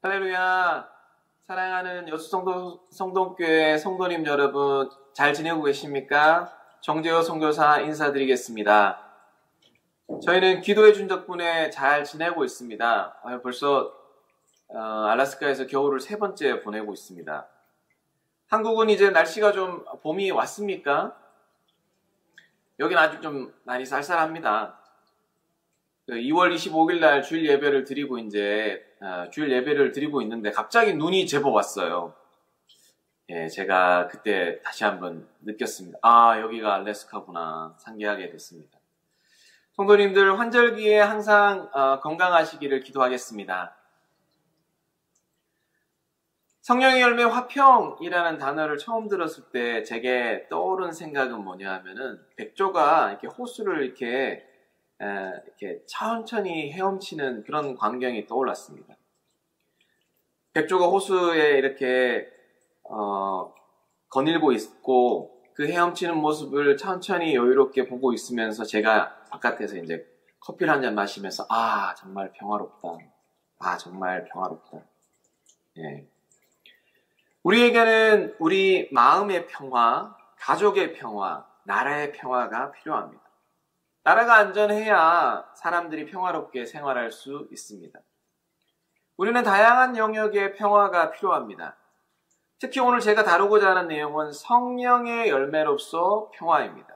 할렐루야. 사랑하는 여수성동교회 성도님 여러분, 잘 지내고 계십니까? 정재호 선교사 인사드리겠습니다. 저희는 기도해 준 덕분에 잘 지내고 있습니다. 벌써 알래스카에서 겨울을 3번째 보내고 있습니다. 한국은 이제 날씨가 좀 봄이 왔습니까? 여긴 아직 좀 많이 쌀쌀합니다. 2월 25일 날 주일 예배를 드리고 주일 예배를 드리고 있는데 갑자기 눈이 제법 왔어요. 예, 제가 그때 다시 한번 느꼈습니다. 아, 여기가 알래스카구나. 상기하게 됐습니다. 성도님들 환절기에 항상 건강하시기를 기도하겠습니다. 성령의 열매 화평이라는 단어를 처음 들었을 때 제게 떠오른 생각은 뭐냐 하면은 백조가 이렇게 호수를 이렇게 천천히 헤엄치는 그런 광경이 떠올랐습니다. 백조가 호수에 이렇게 거닐고 있고 그 헤엄치는 모습을 천천히 여유롭게 보고 있으면서 제가 바깥에서 이제 커피를 한 잔 마시면서 정말 평화롭다. 정말 평화롭다. 예. 우리에게는 우리 마음의 평화, 가족의 평화, 나라의 평화가 필요합니다. 나라가 안전해야 사람들이 평화롭게 생활할 수 있습니다. 우리는 다양한 영역의 평화가 필요합니다. 특히 오늘 제가 다루고자 하는 내용은 성령의 열매로서 평화입니다.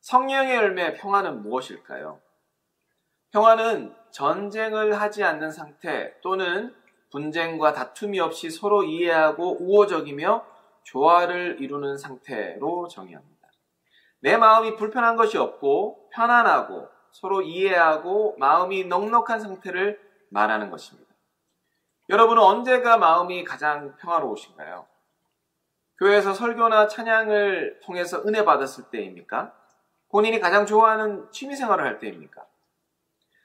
성령의 열매 평화는 무엇일까요? 평화는 전쟁을 하지 않는 상태 또는 분쟁과 다툼이 없이 서로 이해하고 우호적이며 조화를 이루는 상태로 정의합니다. 내 마음이 불편한 것이 없고 편안하고 서로 이해하고 마음이 넉넉한 상태를 말하는 것입니다. 여러분은 언제가 마음이 가장 평화로우신가요? 교회에서 설교나 찬양을 통해서 은혜 받았을 때입니까? 본인이 가장 좋아하는 취미생활을 할 때입니까?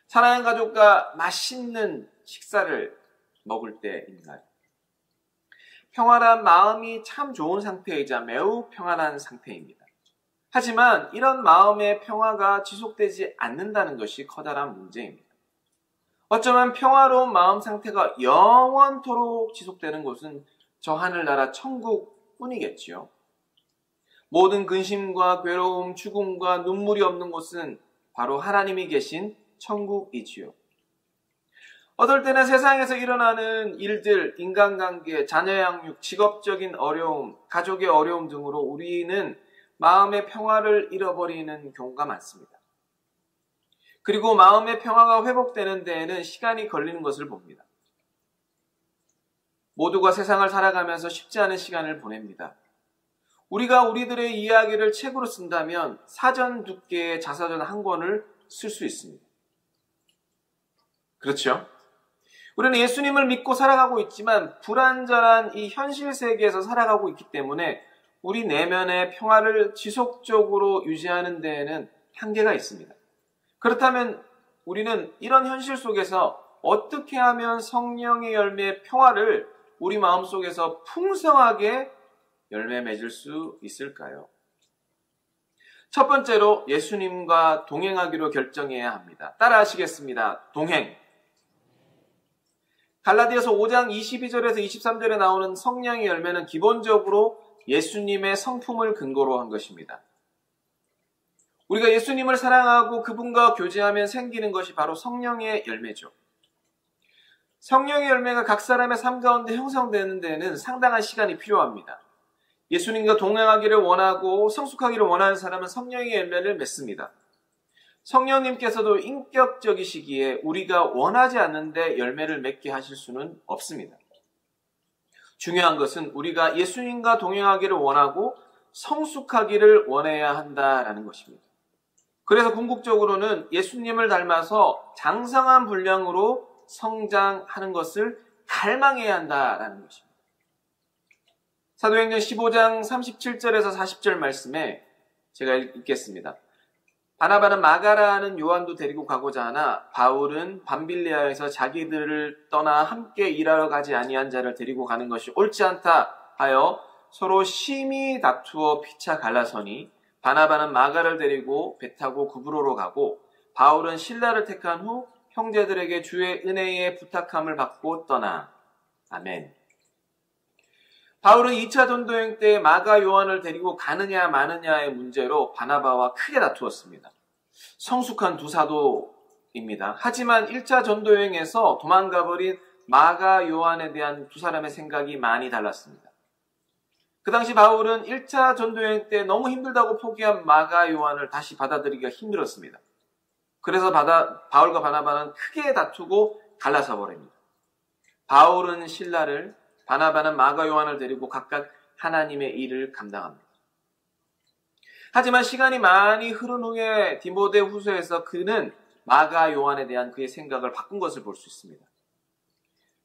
사랑하는 가족과 맛있는 식사를 먹을 때인가요? 평안한 마음이 참 좋은 상태이자 매우 평안한 상태입니다. 하지만 이런 마음의 평화가 지속되지 않는다는 것이 커다란 문제입니다. 어쩌면 평화로운 마음 상태가 영원토록 지속되는 곳은 저 하늘나라 천국뿐이겠지요. 모든 근심과 괴로움, 죽음과 눈물이 없는 곳은 바로 하나님이 계신 천국이지요. 어떨 때는 세상에서 일어나는 일들, 인간관계, 자녀 양육, 직업적인 어려움, 가족의 어려움 등으로 우리는 마음의 평화를 잃어버리는 경우가 많습니다. 그리고 마음의 평화가 회복되는 데에는 시간이 걸리는 것을 봅니다. 모두가 세상을 살아가면서 쉽지 않은 시간을 보냅니다. 우리가 우리들의 이야기를 책으로 쓴다면 사전 두께의 자서전 한 권을 쓸 수 있습니다. 그렇죠? 우리는 예수님을 믿고 살아가고 있지만 불완전한 이 현실 세계에서 살아가고 있기 때문에 우리 내면의 평화를 지속적으로 유지하는 데에는 한계가 있습니다. 그렇다면 우리는 이런 현실 속에서 어떻게 하면 성령의 열매의 평화를 우리 마음속에서 풍성하게 열매 맺을 수 있을까요? 첫 번째로 예수님과 동행하기로 결정해야 합니다. 따라 하시겠습니다. 동행. 갈라디아서 5장 22절에서 23절에 나오는 성령의 열매는 기본적으로 예수님의 성품을 근거로 한 것입니다. 우리가 예수님을 사랑하고 그분과 교제하면 생기는 것이 바로 성령의 열매죠. 성령의 열매가 각 사람의 삶 가운데 형성되는 데는 상당한 시간이 필요합니다. 예수님과 동행하기를 원하고 성숙하기를 원하는 사람은 성령의 열매를 맺습니다. 성령님께서도 인격적이시기에 우리가 원하지 않는데 열매를 맺게 하실 수는 없습니다. 중요한 것은 우리가 예수님과 동행하기를 원하고 성숙하기를 원해야 한다라는 것입니다. 그래서 궁극적으로는 예수님을 닮아서 장성한 분량으로 성장하는 것을 갈망해야 한다라는 것입니다. 사도행전 15장 37절에서 40절 말씀에 제가 읽겠습니다. 바나바는 마가라는 요한도 데리고 가고자 하나 바울은 밤빌리아에서 자기들을 떠나 함께 일하러 가지 아니한 자를 데리고 가는 것이 옳지 않다 하여 서로 심히 다투어 피차 갈라서니 바나바는 마가를 데리고 배 타고 구브로로 가고 바울은 실라를 택한 후 형제들에게 주의 은혜의 부탁함을 받고 떠나. 아멘. 바울은 2차 전도여행 때 마가 요한을 데리고 가느냐 마느냐의 문제로 바나바와 크게 다투었습니다. 성숙한 두 사도입니다. 하지만 1차 전도여행에서 도망가버린 마가 요한에 대한 두 사람의 생각이 많이 달랐습니다. 그 당시 바울은 1차 전도여행 때 너무 힘들다고 포기한 마가 요한을 다시 받아들이기가 힘들었습니다. 그래서 바울과 바나바는 크게 다투고 갈라서 버립니다. 바울은 실라를, 바나바는 마가 요한을 데리고 각각 하나님의 일을 감당합니다. 하지만 시간이 많이 흐른 후에 디모데후서에서 그는 마가 요한에 대한 그의 생각을 바꾼 것을 볼 수 있습니다.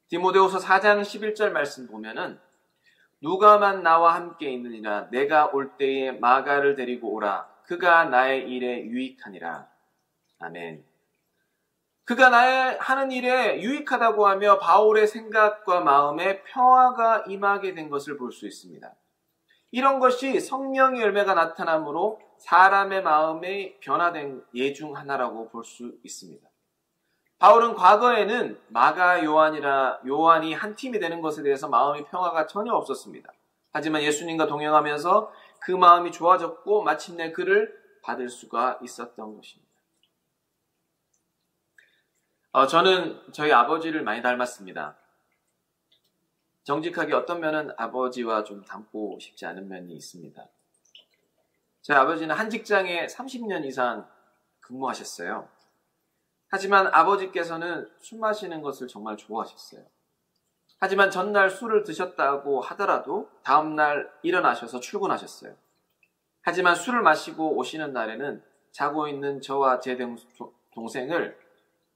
디모데후서 4장 11절 말씀 보면은 누가만 나와 함께 있느니라 내가 올 때에 마가를 데리고 오라 그가 나의 일에 유익하니라. 아멘. 그가 나의 하는 일에 유익하다고 하며 바울의 생각과 마음에 평화가 임하게 된 것을 볼 수 있습니다. 이런 것이 성령의 열매가 나타남으로 사람의 마음이 변화된 예 중 하나라고 볼 수 있습니다. 바울은 과거에는 마가 요한이 한 팀이 되는 것에 대해서 마음의 평화가 전혀 없었습니다. 하지만 예수님과 동행하면서 그 마음이 좋아졌고 마침내 그를 받을 수가 있었던 것입니다. 저는 저희 아버지를 많이 닮았습니다. 정직하게 어떤 면은 아버지와 좀 닮고 싶지 않은 면이 있습니다. 저희 아버지는 한 직장에 30년 이상 근무하셨어요. 하지만 아버지께서는 술 마시는 것을 정말 좋아하셨어요. 하지만 전날 술을 드셨다고 하더라도 다음날 일어나셔서 출근하셨어요. 하지만 술을 마시고 오시는 날에는 자고 있는 저와 제 동생을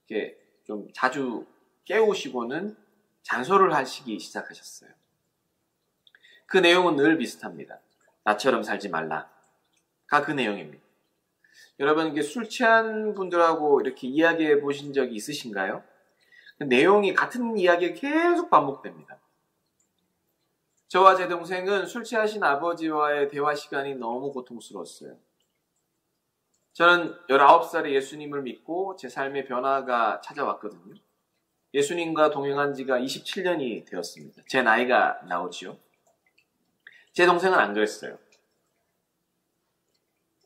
이렇게 좀 자주 깨우시고는 잔소리를 하시기 시작하셨어요. 그 내용은 늘 비슷합니다. 나처럼 살지 말라. 그 내용입니다. 여러분, 술 취한 분들하고 이렇게 이야기해 보신 적이 있으신가요? 그 내용이 같은 이야기가 계속 반복됩니다. 저와 제 동생은 술 취하신 아버지와의 대화 시간이 너무 고통스러웠어요. 저는 19살에 예수님을 믿고 제 삶의 변화가 찾아왔거든요. 예수님과 동행한 지가 27년이 되었습니다. 제 나이가 나오지요. 제 동생은 안 그랬어요.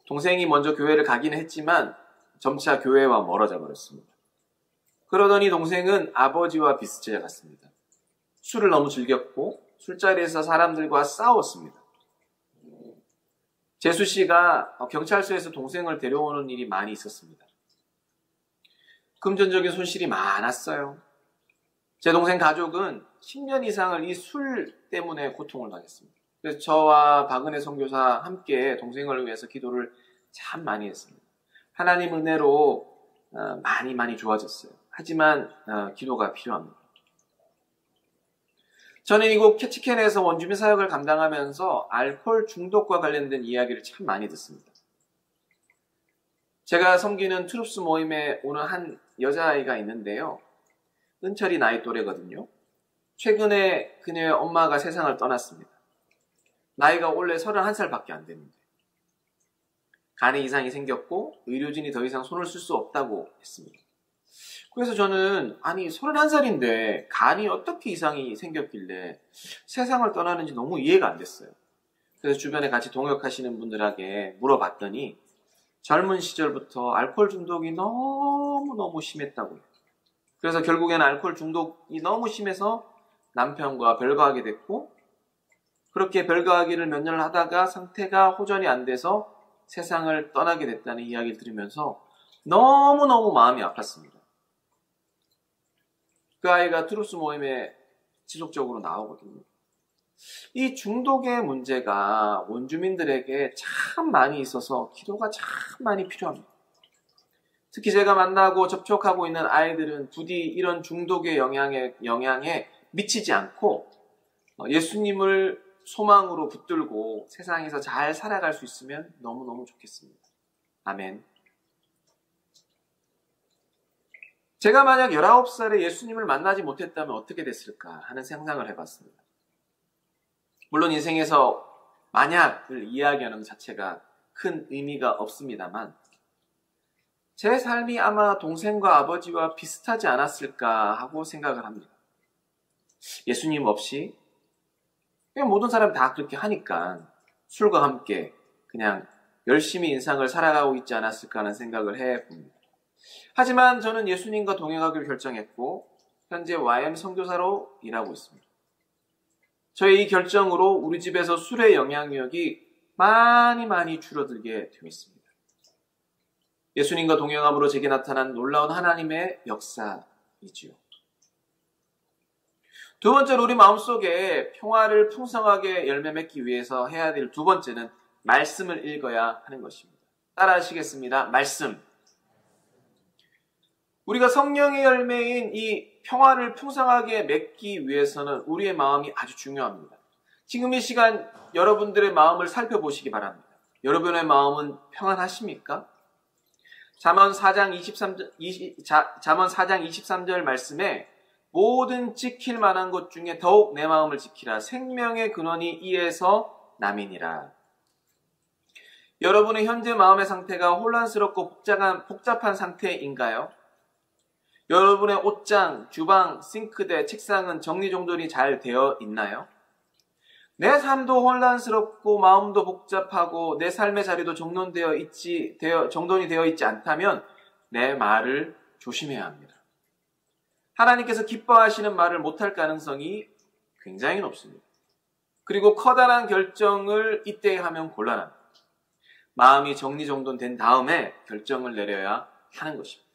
동생이 먼저 교회를 가긴 했지만 점차 교회와 멀어져 버렸습니다. 그러더니 동생은 아버지와 비슷해 갔습니다. 술을 너무 즐겼고 술자리에서 사람들과 싸웠습니다. 재수 씨가 경찰서에서 동생을 데려오는 일이 많이 있었습니다. 금전적인 손실이 많았어요. 제 동생 가족은 10년 이상을 이 술 때문에 고통을 당했습니다. 그래서 저와 박은혜 선교사 함께 동생을 위해서 기도를 참 많이 했습니다. 하나님 은혜로 많이 좋아졌어요. 하지만 기도가 필요합니다. 저는 이곳 캐치켄에서 원주민 사역을 감당하면서 알코올 중독과 관련된 이야기를 참 많이 듣습니다. 제가 섬기는 트룹스 모임에 오는 한 여자아이가 있는데요. 은철이 나이 또래거든요. 최근에 그녀의 엄마가 세상을 떠났습니다. 나이가 원래 31살밖에 안 되는데 간에 이상이 생겼고 의료진이 더 이상 손을 쓸 수 없다고 했습니다. 그래서 저는 31살인데 간이 어떻게 이상이 생겼길래 세상을 떠나는지 너무 이해가 안 됐어요. 그래서 주변에 같이 동역하시는 분들에게 물어봤더니 젊은 시절부터 알코올 중독이 너무너무 심했다고요. 그래서 결국에는 알코올 중독이 너무 심해서 남편과 별거하게 됐고 그렇게 별거하기를 몇 년을 하다가 상태가 호전이 안 돼서 세상을 떠나게 됐다는 이야기를 들으면서 너무너무 마음이 아팠습니다. 그 아이가 트루스 모임에 지속적으로 나오거든요. 이 중독의 문제가 원주민들에게 참 많이 있어서 기도가 참 많이 필요합니다. 특히 제가 만나고 접촉하고 있는 아이들은 부디 이런 중독의 영향에 미치지 않고 예수님을 소망으로 붙들고 세상에서 잘 살아갈 수 있으면 너무너무 좋겠습니다. 아멘. 제가 만약 19살에 예수님을 만나지 못했다면 어떻게 됐을까 하는 상상을 해봤습니다. 물론 인생에서 만약을 이야기하는 것 자체가 큰 의미가 없습니다만 제 삶이 아마 동생과 아버지와 비슷하지 않았을까 하고 생각을 합니다. 예수님 없이 그냥 모든 사람이 다 그렇게 하니까 술과 함께 그냥 열심히 인생을 살아가고 있지 않았을까 하는 생각을 해봅니다. 하지만 저는 예수님과 동행하기로 결정했고 현재 YM 선교사로 일하고 있습니다. 저의 이 결정으로 우리 집에서 술의 영향력이 많이 줄어들게 되었습니다. 예수님과 동행함으로 제게 나타난 놀라운 하나님의 역사이지요. 두 번째로 우리 마음속에 평화를 풍성하게 열매 맺기 위해서 해야 될 두 번째는 말씀을 읽어야 하는 것입니다. 따라 하시겠습니다. 말씀. 우리가 성령의 열매인 이 평화를 풍성하게 맺기 위해서는 우리의 마음이 아주 중요합니다. 지금 이 시간 여러분들의 마음을 살펴보시기 바랍니다. 여러분의 마음은 평안하십니까? 잠언 4장 23절 말씀에 모든 지킬 만한 것 중에 더욱 내 마음을 지키라. 생명의 근원이 이에서 남이니라. 여러분의 현재 마음의 상태가 혼란스럽고 복잡한 상태인가요? 여러분의 옷장, 주방, 싱크대, 책상은 정리정돈이 잘 되어 있나요? 내 삶도 혼란스럽고 마음도 복잡하고 내 삶의 자리도 정돈이 되어 있지 않다면 내 말을 조심해야 합니다. 하나님께서 기뻐하시는 말을 못할 가능성이 굉장히 높습니다. 그리고 커다란 결정을 이때 하면 곤란합니다. 마음이 정리정돈된 다음에 결정을 내려야 하는 것입니다.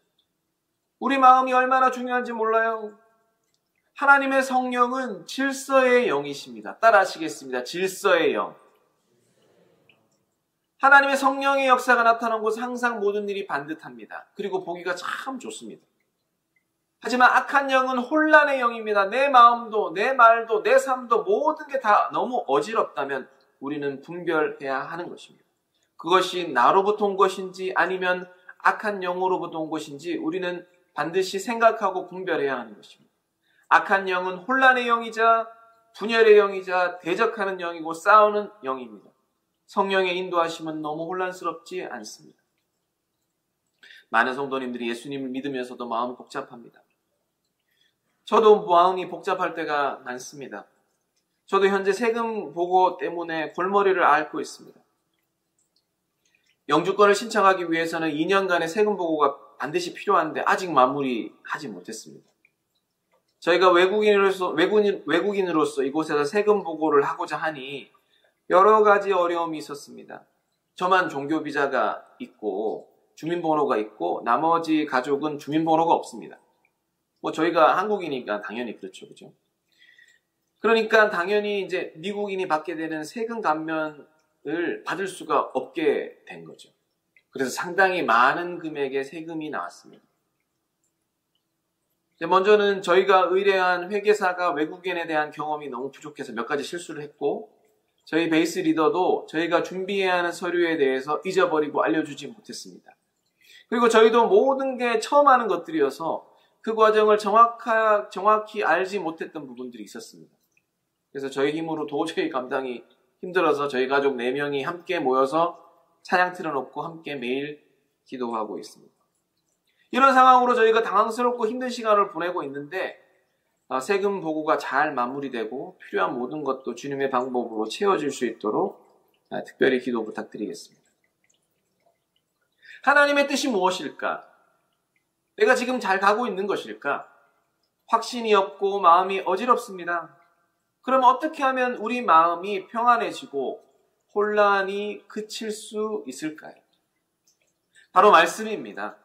우리 마음이 얼마나 중요한지 몰라요? 하나님의 성령은 질서의 영이십니다. 따라 하시겠습니다. 질서의 영. 하나님의 성령의 역사가 나타난 곳은 항상 모든 일이 반듯합니다. 그리고 보기가 참 좋습니다. 하지만 악한 영은 혼란의 영입니다. 내 마음도, 내 말도, 내 삶도 모든 게 다 너무 어지럽다면 우리는 분별해야 하는 것입니다. 그것이 나로부터 온 것인지 아니면 악한 영으로부터 온 것인지 우리는 반드시 생각하고 분별해야 하는 것입니다. 악한 영은 혼란의 영이자 분열의 영이자 대적하는 영이고 싸우는 영입니다. 성령의 인도하심은 너무 혼란스럽지 않습니다. 많은 성도님들이 예수님을 믿으면서도 마음이 복잡합니다. 저도 마음이 복잡할 때가 많습니다. 저도 현재 세금 보고 때문에 골머리를 앓고 있습니다. 영주권을 신청하기 위해서는 2년간의 세금 보고가 반드시 필요한데 아직 마무리하지 못했습니다. 저희가 외국인으로서 이곳에서 세금 보고를 하고자 하니 여러 가지 어려움이 있었습니다. 저만 종교 비자가 있고 주민번호가 있고 나머지 가족은 주민번호가 없습니다. 저희가 한국이니까 당연히 그렇죠. 그죠? 그러니까 당연히 이제 미국인이 받게 되는 세금 감면을 받을 수가 없게 된 거죠. 그래서 상당히 많은 금액의 세금이 나왔습니다. 먼저는 저희가 의뢰한 회계사가 외국인에 대한 경험이 너무 부족해서 몇 가지 실수를 했고 저희 베이스 리더도 저희가 준비해야 하는 서류에 대해서 잊어버리고 알려주지 못했습니다. 그리고 저희도 모든 게 처음 하는 것들이어서 그 과정을 정확히 알지 못했던 부분들이 있었습니다. 그래서 저희 힘으로 도저히 감당이 힘들어서 저희 가족 4명이 함께 모여서 찬양 틀어놓고 함께 매일 기도하고 있습니다. 이런 상황으로 저희가 당황스럽고 힘든 시간을 보내고 있는데 세금 보고가 잘 마무리되고 필요한 모든 것도 주님의 방법으로 채워질 수 있도록 특별히 기도 부탁드리겠습니다. 하나님의 뜻이 무엇일까? 내가 지금 잘 가고 있는 것일까? 확신이 없고 마음이 어지럽습니다. 그럼 어떻게 하면 우리 마음이 평안해지고 혼란이 그칠 수 있을까요? 바로 말씀입니다.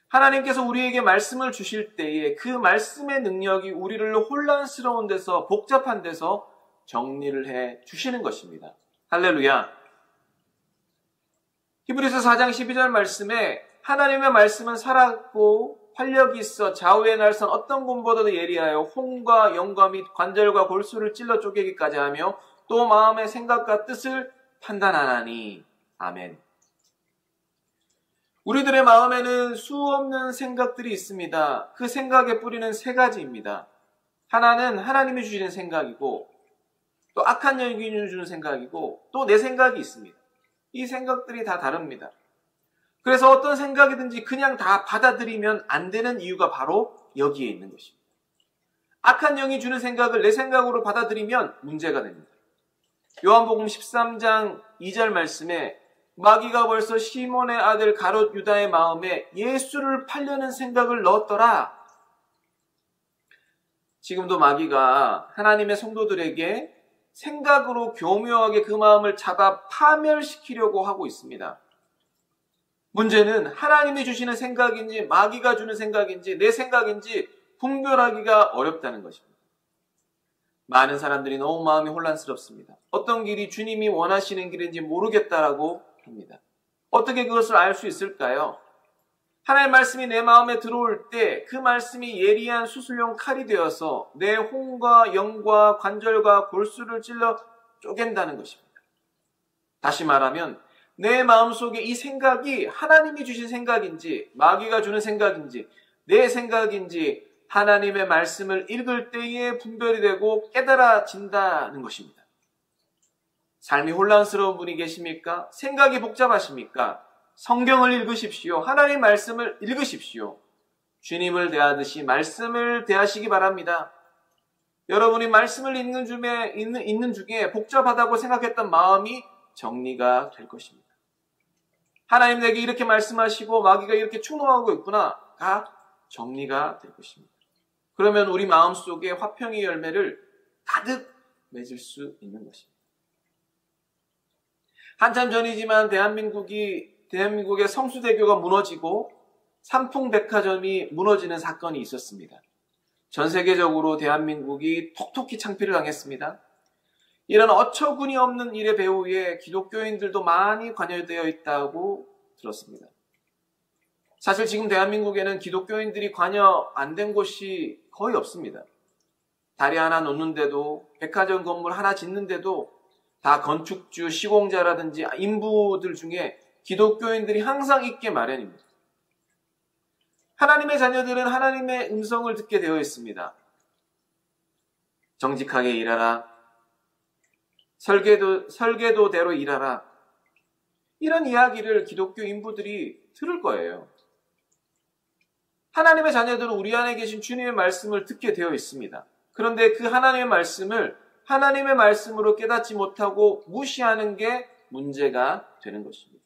하나님께서 우리에게 말씀을 주실 때에 그 말씀의 능력이 우리를 혼란스러운 데서 복잡한 데서 정리를 해 주시는 것입니다. 할렐루야. 히브리서 4장 12절 말씀에 하나님의 말씀은 살았고 활력이 있어 좌우의 날선 어떤 곰보다도 예리하여 혼과 영과 및 관절과 골수를 찔러 쪼개기까지 하며 또 마음의 생각과 뜻을 판단하나니. 아멘. 우리들의 마음에는 수없는 생각들이 있습니다. 그 생각의 뿌리는 3가지입니다. 하나는 하나님이 주시는 생각이고 또 악한 영이 주는 생각이고 또 내 생각이 있습니다. 이 생각들이 다 다릅니다. 그래서 어떤 생각이든지 그냥 다 받아들이면 안 되는 이유가 바로 여기에 있는 것입니다. 악한 영이 주는 생각을 내 생각으로 받아들이면 문제가 됩니다. 요한복음 13장 2절 말씀에 마귀가 벌써 시몬의 아들 가롯 유다의 마음에 예수를 팔려는 생각을 넣었더라. 지금도 마귀가 하나님의 성도들에게 생각으로 교묘하게 그 마음을 잡아 파멸시키려고 하고 있습니다. 문제는 하나님이 주시는 생각인지 마귀가 주는 생각인지 내 생각인지 분별하기가 어렵다는 것입니다. 많은 사람들이 너무 마음이 혼란스럽습니다. 어떤 길이 주님이 원하시는 길인지 모르겠다라고 합니다. 어떻게 그것을 알 수 있을까요? 하나님의 말씀이 내 마음에 들어올 때 그 말씀이 예리한 수술용 칼이 되어서 내 혼과 영과 관절과 골수를 찔러 쪼갠다는 것입니다. 다시 말하면 내 마음속에 이 생각이 하나님이 주신 생각인지 마귀가 주는 생각인지 내 생각인지 하나님의 말씀을 읽을 때에 분별이 되고 깨달아진다는 것입니다. 삶이 혼란스러운 분이 계십니까? 생각이 복잡하십니까? 성경을 읽으십시오. 하나님의 말씀을 읽으십시오. 주님을 대하듯이 말씀을 대하시기 바랍니다. 여러분이 말씀을 읽는 중에 복잡하다고 생각했던 마음이 정리가 될 것입니다. 하나님 내게 이렇게 말씀하시고 마귀가 이렇게 충동하고 있구나가 정리가 될 것입니다. 그러면 우리 마음속에 화평의 열매를 가득 맺을 수 있는 것입니다. 한참 전이지만 대한민국의 성수대교가 무너지고 삼풍백화점이 무너지는 사건이 있었습니다. 전 세계적으로 대한민국이 톡톡히 창피를 당했습니다. 이런 어처구니 없는 일의 배후에 기독교인들도 많이 관여되어 있다고 들었습니다. 사실 지금 대한민국에는 기독교인들이 관여 안 된 곳이 거의 없습니다. 다리 하나 놓는데도 백화점 건물 하나 짓는데도 다 건축주, 시공자라든지 인부들 중에 기독교인들이 항상 있게 마련입니다. 하나님의 자녀들은 하나님의 음성을 듣게 되어 있습니다. 정직하게 일하라. 설계도대로 일하라. 이런 이야기를 기독교 인부들이 들을 거예요. 하나님의 자녀들은 우리 안에 계신 주님의 말씀을 듣게 되어 있습니다. 그런데 그 하나님의 말씀을 하나님의 말씀으로 깨닫지 못하고 무시하는 게 문제가 되는 것입니다.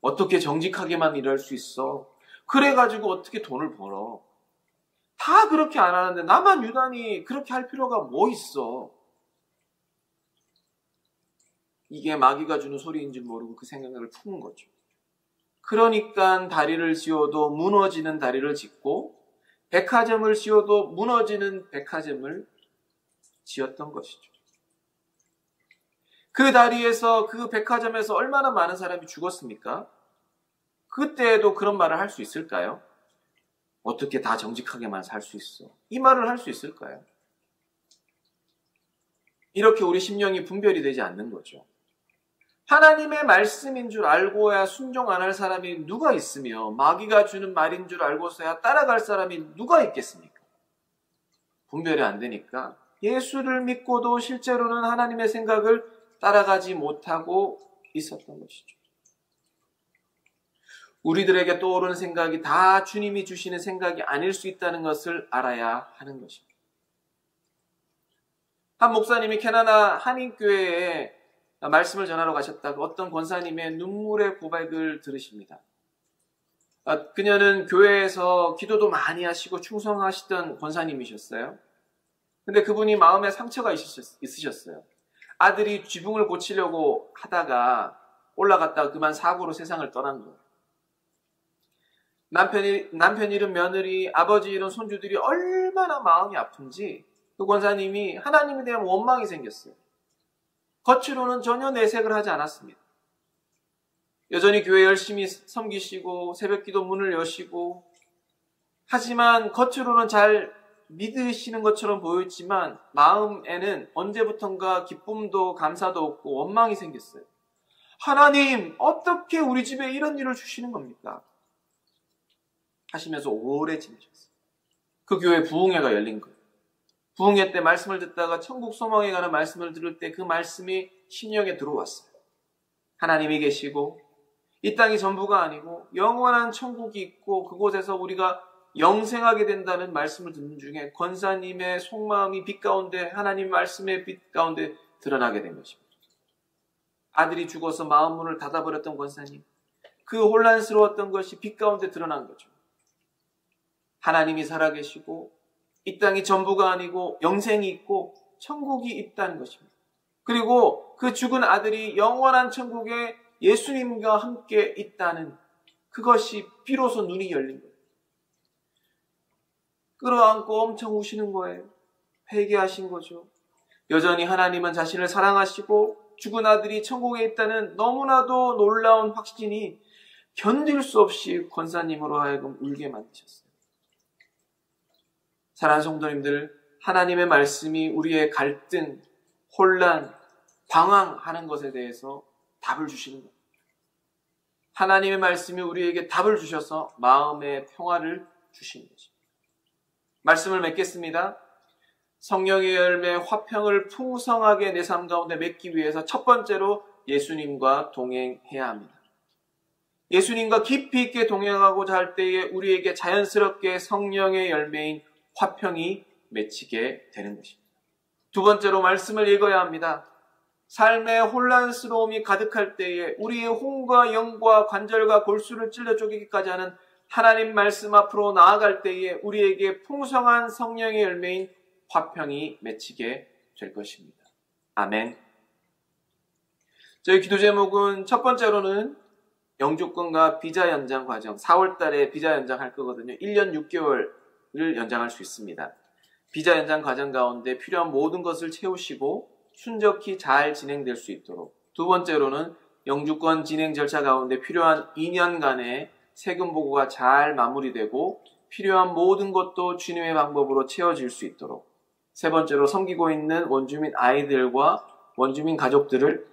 어떻게 정직하게만 일할 수 있어? 그래가지고 어떻게 돈을 벌어? 다 그렇게 안 하는데 나만 유난히 그렇게 할 필요가 뭐 있어? 이게 마귀가 주는 소리인 줄 모르고 그 생각을 품은 거죠. 그러니까 다리를 지어도 무너지는 다리를 짓고 백화점을 지어도 무너지는 백화점을 지었던 것이죠. 그 다리에서 그 백화점에서 얼마나 많은 사람이 죽었습니까? 그때에도 그런 말을 할 수 있을까요? 어떻게 다 정직하게만 살 수 있어? 이 말을 할 수 있을까요? 이렇게 우리 심령이 분별이 되지 않는 거죠. 하나님의 말씀인 줄 알고야 순종 안 할 사람이 누가 있으며 마귀가 주는 말인 줄 알고서야 따라갈 사람이 누가 있겠습니까? 분별이 안 되니까 예수를 믿고도 실제로는 하나님의 생각을 따라가지 못하고 있었던 것이죠. 우리들에게 떠오르는 생각이 다 주님이 주시는 생각이 아닐 수 있다는 것을 알아야 하는 것입니다. 한 목사님이 캐나다 한인교회에 말씀을 전하러 가셨다가 어떤 권사님의 눈물의 고백을 들으십니다. 그녀는 교회에서 기도도 많이 하시고 충성하시던 권사님이셨어요. 근데 그분이 마음에 상처가 있으셨어요. 아들이 쥐붕을 고치려고 하다가 올라갔다가 그만 사고로 세상을 떠난 거예요. 남편 잃은 며느리, 아버지 잃은 손주들이 얼마나 마음이 아픈지 그 권사님이 하나님에 대한 원망이 생겼어요. 겉으로는 전혀 내색을 하지 않았습니다. 여전히 교회 열심히 섬기시고 새벽기도 문을 여시고 하지만 겉으로는 잘 믿으시는 것처럼 보였지만 마음에는 언제부턴가 기쁨도 감사도 없고 원망이 생겼어요. 하나님, 어떻게 우리 집에 이런 일을 주시는 겁니까? 하시면서 오래 지내셨어요. 그 교회 부흥회가 열린 거예요. 부흥회 때 말씀을 듣다가 천국 소망에 관한 말씀을 들을 때 그 말씀이 심령에 들어왔어요. 하나님이 계시고 이 땅이 전부가 아니고 영원한 천국이 있고 그곳에서 우리가 영생하게 된다는 말씀을 듣는 중에 권사님의 속마음이 빛 가운데, 하나님 말씀의 빛 가운데 드러나게 된 것입니다. 아들이 죽어서 마음문을 닫아버렸던 권사님, 그 혼란스러웠던 것이 빛 가운데 드러난 거죠. 하나님이 살아계시고 이 땅이 전부가 아니고 영생이 있고 천국이 있다는 것입니다. 그리고 그 죽은 아들이 영원한 천국에 예수님과 함께 있다는 그것이 비로소 눈이 열린 거예요. 끌어안고 엄청 우시는 거예요. 회개하신 거죠. 여전히 하나님은 자신을 사랑하시고 죽은 아들이 천국에 있다는 너무나도 놀라운 확신이 견딜 수 없이 권사님으로 하여금 울게 만드셨어요. 사랑하는 성도님들, 하나님의 말씀이 우리의 갈등, 혼란, 방황하는 것에 대해서 답을 주시는 겁니다. 하나님의 말씀이 우리에게 답을 주셔서 마음의 평화를 주시는 것입니다. 말씀을 맺겠습니다. 성령의 열매 화평을 풍성하게 내 삶 가운데 맺기 위해서 첫 번째로 예수님과 동행해야 합니다. 예수님과 깊이 있게 동행하고자 할 때에 우리에게 자연스럽게 성령의 열매인 화평이 맺히게 되는 것입니다. 두 번째로 말씀을 읽어야 합니다. 삶의 혼란스러움이 가득할 때에 우리의 혼과 영과 관절과 골수를 찔러 쪼개기까지 하는 하나님 말씀 앞으로 나아갈 때에 우리에게 풍성한 성령의 열매인 화평이 맺히게 될 것입니다. 아멘. 저희 기도 제목은 첫 번째로는 영주권과 비자 연장 과정, 4월 달에 비자 연장할 거거든요. 1년 6개월을 연장할 수 있습니다. 비자 연장 과정 가운데 필요한 모든 것을 채우시고 순적히 잘 진행될 수 있도록, 두 번째로는 영주권 진행 절차 가운데 필요한 2년간의 세금 보고가 잘 마무리되고 필요한 모든 것도 주님의 방법으로 채워질 수 있도록, 세 번째로 섬기고 있는 원주민 아이들과 원주민 가족들을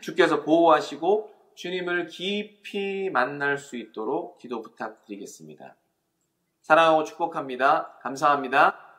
주께서 보호하시고 주님을 깊이 만날 수 있도록 기도 부탁드리겠습니다. 사랑하고 축복합니다. 감사합니다.